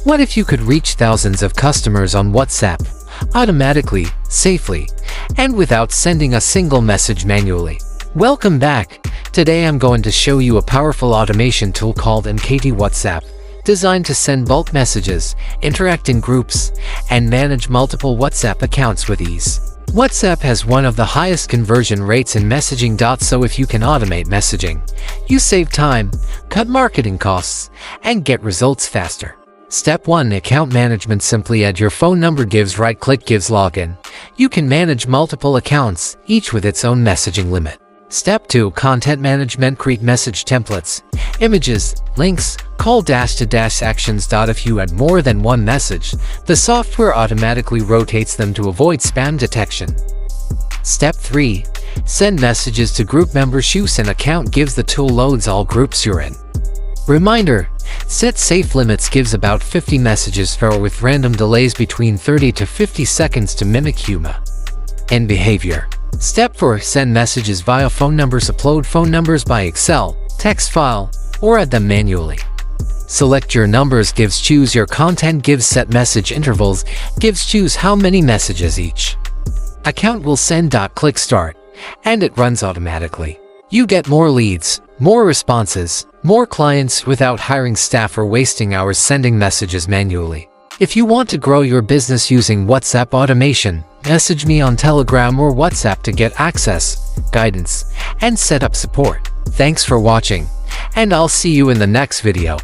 What if you could reach thousands of customers on WhatsApp, automatically, safely, and without sending a single message manually? Welcome back. Today I'm going to show you a powerful automation tool called MKT WhatsApp, designed to send bulk messages, interact in groups, and manage multiple WhatsApp accounts with ease. WhatsApp has one of the highest conversion rates in messaging. So if you can automate messaging, you save time, cut marketing costs, and get results faster. Step 1. Account management. Simply add your phone number. Right-click gives login. You can manage multiple accounts, each with its own messaging limit. Step 2. Content management. Create message templates, images, links, call-to-actions. If you add more than one message, the software automatically rotates them to avoid spam detection. Step 3. Send messages to group members. Use an account. The tool loads all groups you're in. Reminder: set safe limits. About 50 messages per hour with random delays between 30 to 50 seconds to mimic human and behavior. Step 4. Send messages via phone numbers. Upload phone numbers by Excel, text file, or add them manually. Select your numbers. Choose your content. Set message intervals. Choose how many messages each account will send. Click start, and it runs automatically. You get more leads, more responses, more clients without hiring staff or wasting hours sending messages manually. If you want to grow your business using WhatsApp automation, message me on Telegram or WhatsApp to get access, guidance, and set up support. Thanks for watching, and I'll see you in the next video.